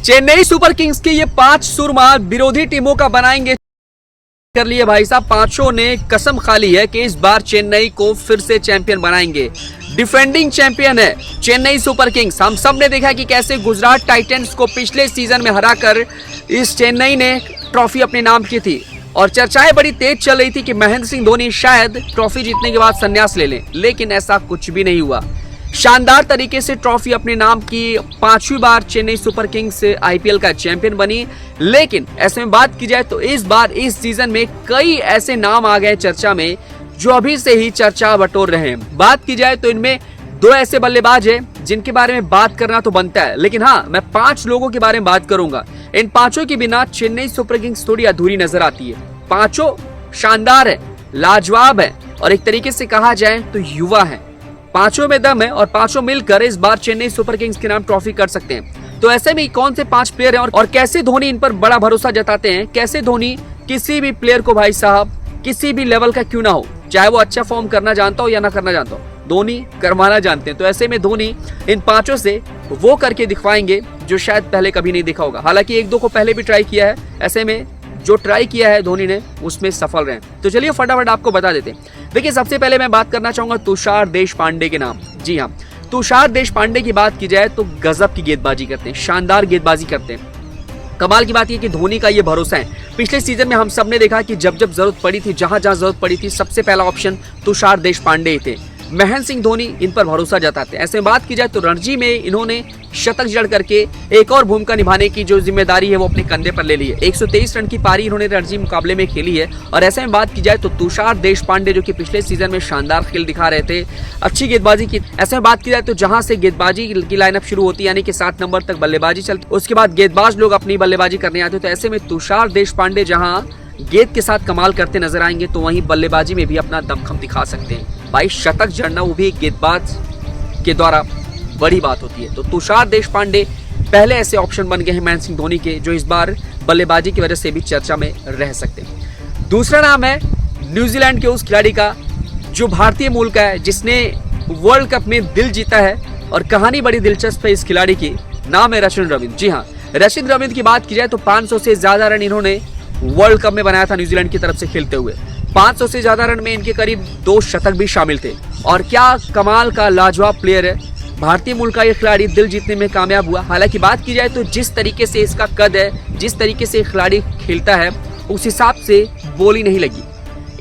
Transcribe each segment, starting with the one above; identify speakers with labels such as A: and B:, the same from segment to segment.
A: Chennai super Kings के ये 5 सुरमा विरोधी टीमों का बनाएंगे कर लिए भाई साहब। पांचों ने कसम खा ली है कि इस बार चेन्नई को फिर से चैंपियन बनाएंगे। डिफेंडिंग चैंपियन है चेन्नई सुपर किंग्स। हम सब ने देखा कि कैसे गुजरात टाइटंस को पिछले सीजन में हराकर इस चेन्नई ने ट्रॉफी अपने नाम की थी और चर्चाएं बड़ी तेज चल रही थी कि महेंद्र सिंह धोनी शायद ट्रॉफी जीतने के बाद संन्यास ले लें, लेकिन ऐसा कुछ भी नहीं हुआ। शानदार तरीके से ट्रॉफी अपने नाम की 5वीं बार चेन्नई सुपर किंग्स आईपीएल का चैंपियन बनी। लेकिन ऐसे में बात की जाए तो इस बार इस सीजन में कई ऐसे नाम आ गए चर्चा में जो अभी से ही चर्चा बटोर रहे हैं। बात की जाए तो इनमें 2 ऐसे बल्लेबाज हैं जिनके बारे में बात करना तो बनता है, लेकिन हाँ, मैं 5 लोगों के बारे में बात करूंगा। इन 5 के बिना चेन्नई सुपर किंग्स थोड़ी अधूरी नजर आती है। 5 शानदार है, लाजवाब है और एक तरीके से कहा जाए तो युवा है। 5 में दम है और 5 मिलकर इस बार चेन्नई सुपर किंग्स के नाम ट्रॉफी कर सकते हैं। तो ऐसे में कौन से 5 प्लेयर हैं और कैसे धोनी इन पर बड़ा भरोसा जताते हैं, कैसे धोनी किसी भी प्लेयर को भाई साहब किसी भी लेवल का क्यों ना हो, चाहे वो अच्छा फॉर्म करना जानता हो या ना करना जानता हो, धोनी करवाना जानते हैं। तो ऐसे में धोनी इन 5 से वो करके दिखवाएंगे जो शायद पहले कभी नहीं दिखा होगा। हालांकि 1-2 को पहले भी ट्राई किया है, ऐसे में जो ट्राई किया है धोनी ने उसमें सफल रहे। तो चलिए फटाफट आपको बता देते हैं। देखिए, सबसे पहले मैं बात करना चाहूंगा तुषार देशपांडे के नाम। जी हाँ, तुषार देशपांडे की बात की जाए तो गजब की गेंदबाजी करते हैं, शानदार गेंदबाजी करते हैं। कमाल की बात यह कि धोनी का ये भरोसा है। पिछले सीजन में हम सब ने देखा कि जब जब जरूरत पड़ी थी, जहां जहां जरूरत पड़ी थी, सबसे पहला ऑप्शन तुषार देशपांडे ही थे। महेंद्र सिंह धोनी इन पर भरोसा जताते हैं। ऐसे में बात की जाए तो रणजी में इन्होंने शतक जड़ करके एक और भूमिका निभाने की जो जिम्मेदारी है वो अपने कंधे पर ले ली है। 123 रन की पारी इन्होंने रणजी मुकाबले में खेली है। और ऐसे में बात की जाए तो तुषार देशपांडे जो कि पिछले सीजन में शानदार खेल दिखा रहे थे, अच्छी गेंदबाजी की। ऐसे में बात की जाए तो जहां से गेंदबाजी की लाइनअप शुरू होती है, यानी कि 7 नंबर तक बल्लेबाजी चलती, उसके बाद गेंदबाज लोग अपनी बल्लेबाजी करने आते। तो ऐसे में तुषार देशपांडे जहां गेंद के साथ कमाल करते नजर आएंगे तो वहीं बल्लेबाजी में भी अपना दमखम दिखा सकते हैं। भाई, शतक जड़ना वो भी एक गेंदबाज के द्वारा बड़ी बात होती है। तो तुषार देशपांडे पहले ऐसे ऑप्शन बन गए हैं महेंद्र सिंह धोनी के जो इस बार बल्लेबाजी की वजह से भी चर्चा में रह सकते हैं। दूसरा नाम है न्यूजीलैंड के उस खिलाड़ी का जो भारतीय मूल का है, जिसने वर्ल्ड कप में दिल जीता है और कहानी बड़ी दिलचस्प है इस खिलाड़ी की। नाम है रचिन रविंद्र। जी हाँ, रचिन रविंद्र की बात की जाए तो 500 से ज्यादा रन इन्होंने वर्ल्ड कप में बनाया था न्यूजीलैंड की तरफ से खेलते हुए। 500 से ज्यादा रन में इनके करीब 2 शतक भी शामिल थे। और क्या कमाल का लाजवाब प्लेयर है, भारतीय मूल का ये खिलाड़ी दिल जीतने में कामयाब हुआ। हालांकि बात की जाए तो जिस तरीके से इसका कद है, जिस तरीके से खिलाड़ी खेलता है, उस हिसाब से बोली नहीं लगी।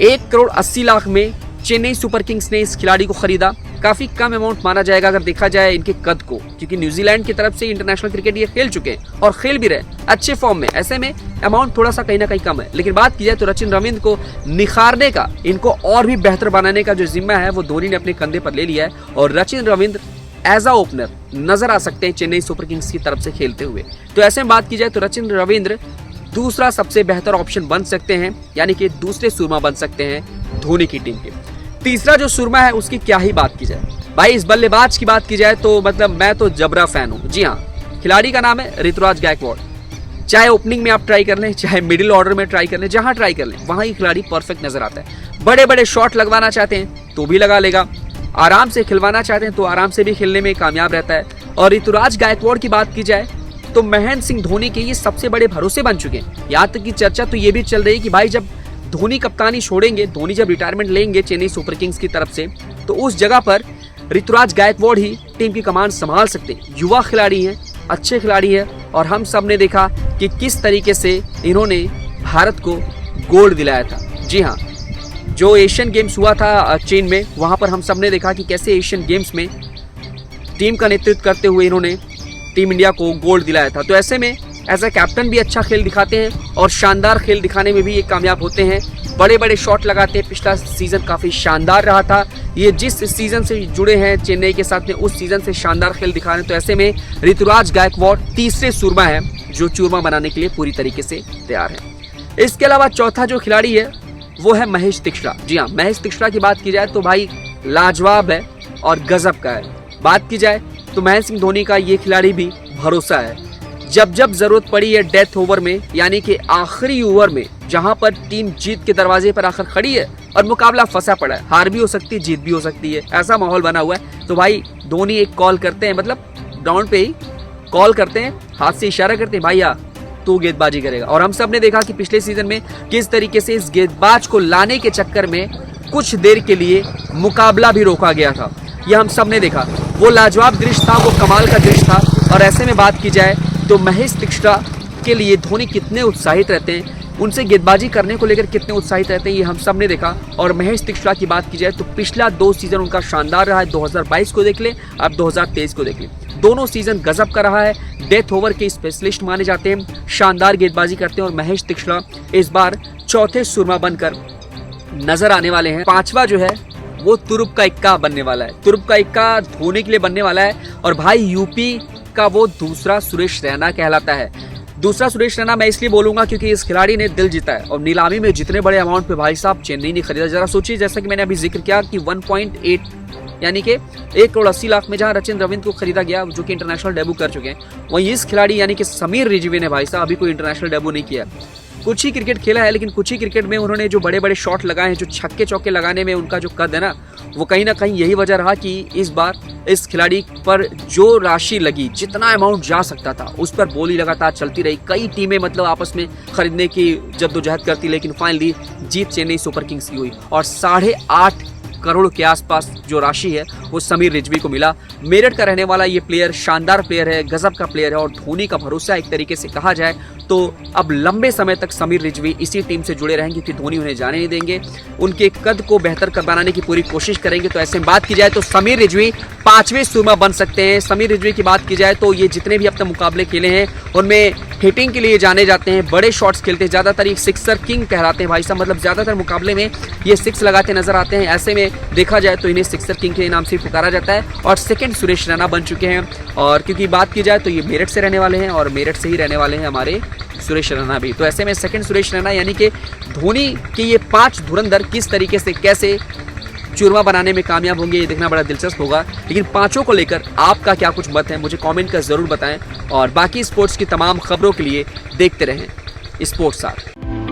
A: 1,80,00,000 में चेन्नई सुपर किंग्स ने इस खिलाड़ी को खरीदा। काफी कम अमाउंट माना जाएगा अगर देखा जाए इनके कद को, क्योंकि न्यूजीलैंड की तरफ से इंटरनेशनल क्रिकेट ये खेल चुके हैं और खेल भी रहे अच्छे फॉर्म में। ऐसे में अमाउंट थोड़ा सा कहीं ना कहीं कम है। लेकिन बात की जाए तो रचिन रविंद्र को निखारने का, इनको और भी बेहतर बनाने का जो जिम्मा है वो धोनी ने अपने कंधे पर ले लिया है। और Rachin Ravindra as a opener नजर आ सकते हैं चेन्नई सुपर किंग्स की तरफ से खेलते हुए। तो ऐसे में बात की जाए तो रचिन रविंद्र दूसरा सबसे बेहतर ऑप्शन बन सकते हैं, यानी कि दूसरे सुरमा बन सकते हैं धोनी की टीम के। तीसरा जो सुरमा है उसकी क्या ही बात की जाए। भाई, इस बल्लेबाज की बात की जाए तो मतलब मैं तो जबरा फैन हूँ। जी हाँ, खिलाड़ी का नाम है ऋतुराज गायकवाड़। चाहे ओपनिंग में आप ट्राई कर लें, चाहे मिडिल ऑर्डर में ट्राई कर लें, जहां ट्राई कर लें वहां ही खिलाड़ी परफेक्ट नजर आता है। बड़े बड़े शॉट लगवाना चाहते हैं तो भी लगा लेगा, आराम से खिलवाना चाहते हैं तो आराम से भी खेलने में कामयाब रहता है। और ऋतुराज गायकवाड़ की बात की जाए तो महेंद्र सिंह धोनी के ये सबसे बड़े भरोसे बन चुके हैं। यहाँ तक की चर्चा तो ये भी चल रही है कि भाई जब धोनी कप्तानी छोड़ेंगे, धोनी जब रिटायरमेंट लेंगे चेन्नई सुपर किंग्स की तरफ से, तो उस जगह पर ऋतुराज गायकवाड़ ही टीम की कमान संभाल सकते हैं। युवा खिलाड़ी हैं, अच्छे खिलाड़ी हैं और हम सब ने देखा कि किस तरीके से इन्होंने भारत को गोल्ड दिलाया था। जी हाँ, जो एशियन गेम्स हुआ था चीन में, वहां पर हम सब ने देखा कि कैसे एशियन गेम्स में टीम का नेतृत्व करते हुए इन्होंने टीम इंडिया को गोल्ड दिलाया था। तो ऐसे में एज अ कैप्टन भी अच्छा खेल दिखाते हैं और शानदार खेल दिखाने में भी ये कामयाब होते हैं। बड़े बड़े शॉट लगाते हैं। पिछला सीजन काफी शानदार रहा था। ये जिस सीजन से जुड़े हैं चेन्नई के साथ में, उस सीजन से शानदार खेल दिखा रहे हैं। तो ऐसे में ऋतुराज गायकवाड़ तीसरे सुरमा है जो चूरमा बनाने के लिए पूरी तरीके से तैयार है। इसके अलावा चौथा जो खिलाड़ी है वो है महेश तीक्ष्णा। जी हाँ, महेश तीक्ष्णा की बात की जाए तो भाई लाजवाब है और गजब का है। बात की जाए तो महेंद्र सिंह धोनी का ये खिलाड़ी भी भरोसा है। जब जब जरूरत पड़ी है डेथ ओवर में, यानी कि आखिरी ओवर में, जहां पर टीम जीत के दरवाजे पर आकर खड़ी है और मुकाबला फंसा पड़ा है, हार भी हो सकती है, जीत भी हो सकती है, ऐसा माहौल बना हुआ है, तो भाई धोनी एक कॉल करते हैं, मतलब ग्राउंड पे ही कॉल करते हैं, हाथ से इशारा करते हैं, भैया तू गेंदबाजी करेगा। और हम सब ने देखा कि पिछले सीजन में किस तरीके से इस गेंदबाज को लाने के चक्कर में कुछ देर के लिए मुकाबला भी रोका गया था। यह हम सब ने देखा, वो लाजवाब दृश्य था, वो कमाल का दृश्य था। और ऐसे में बात की जाए तो महेश तीक्ष्णा के लिए धोनी कितने उत्साहित रहते हैं, उनसे गेंदबाजी करने को लेकर कितने उत्साहित रहते हैं, ये हम सब ने देखा। और महेश तीक्ष्णा की बात की जाए तो पिछला 2 सीजन उनका शानदार रहा है। 2022 को देख ले, अब 2023 को देख ले, दोनों सीजन गजब का रहा है। डेथ ओवर के स्पेशलिस्ट माने जाते हैं, शानदार गेंदबाजी करते हैं। और महेश तीक्ष्णा इस बार चौथे सुरमा बनकर नजर आने वाले हैं। 5वां जो है वो तुरुप का इक्का बनने वाला है, तुरुप का इक्का धोनी के लिए बनने वाला है। और भाई यूपी का वो दूसरा सुरेश रैना कहलाता है। दूसरा सुरेश रैना मैं इसलिए बोलूंगा क्योंकि इस खिलाड़ी ने दिल जीता है। और नीलामी में जितने बड़े अमाउंट पे भाई साहब चेन्नई ने खरीदा, जरा सोचिए, जैसा कि मैंने अभी जिक्र किया कि 1.8 यानी कि 1,80,00,000 में जहां रचिन रविंद्र को खरीदा गया, जो कि इंटरनेशनल डेब्यू कर चुके हैं, वहीं इस खिलाड़ी यानी कि समीर रिजवी ने भाई साहब अभी कोई इंटरनेशनल डेब्यू नहीं किया। कुछ ही क्रिकेट खेला है, लेकिन कुछ ही क्रिकेट में उन्होंने जो बड़े बड़े शॉट लगाए हैं, जो छक्के चौके लगाने में उनका जो कद है ना, वो कहीं ना कहीं यही वजह रहा कि इस बार इस खिलाड़ी पर जो राशि लगी, जितना अमाउंट जा सकता था, उस पर बोली लगातार चलती रही। कई टीमें मतलब आपस में खरीदने की जद्दोजहद करती, लेकिन फाइनली जीत चेन्नई सुपर किंग्स की हुई। और 8.5 करोड़ के आसपास जो राशि है वो समीर रिजवी को मिला। मेरठ का रहने वाला ये प्लेयर शानदार प्लेयर है, गजब का प्लेयर है और धोनी का भरोसा एक तरीके से कहा जाए तो अब लंबे समय तक समीर रिजवी इसी टीम से जुड़े रहेंगे, क्योंकि धोनी उन्हें जाने नहीं देंगे, उनके कद को बेहतर बनाने की पूरी कोशिश करेंगे। तो ऐसे में बात की जाए तो समीर रिजवी 5वें सुरमा बन सकते हैं। समीर रिजवी की बात की जाए तो ये जितने भी अब तक मुकाबले खेले हैं उनमें हिटिंग के लिए जाने जाते हैं, बड़े शॉट्स खेलते हैं, ज़्यादातर ये सिक्सर किंग कहलाते हैं भाई साहब, मतलब ज़्यादातर मुकाबले में ये 6 लगाते नजर आते हैं। ऐसे में देखा जाए तो इन्हें सिक्सर किंग के नाम से पुकारा जाता है। और सेकंड सुरेश रैना बन चुके हैं। और क्योंकि बात की जाए तो ये मेरठ से रहने वाले हैं और मेरठ से ही रहने वाले हैं हमारे सुरेश रैना भी। तो ऐसे में सेकंड सुरेश रैना यानी कि धोनी के ये 5 धुरंधर किस तरीके से कैसे चूरमा बनाने में कामयाब होंगे, ये देखना बड़ा दिलचस्प होगा। लेकिन 5 को लेकर आपका क्या कुछ मत है, मुझे कमेंट कर ज़रूर बताएं। और बाकी स्पोर्ट्स की तमाम खबरों के लिए देखते रहें स्पोर्ट्स साथ।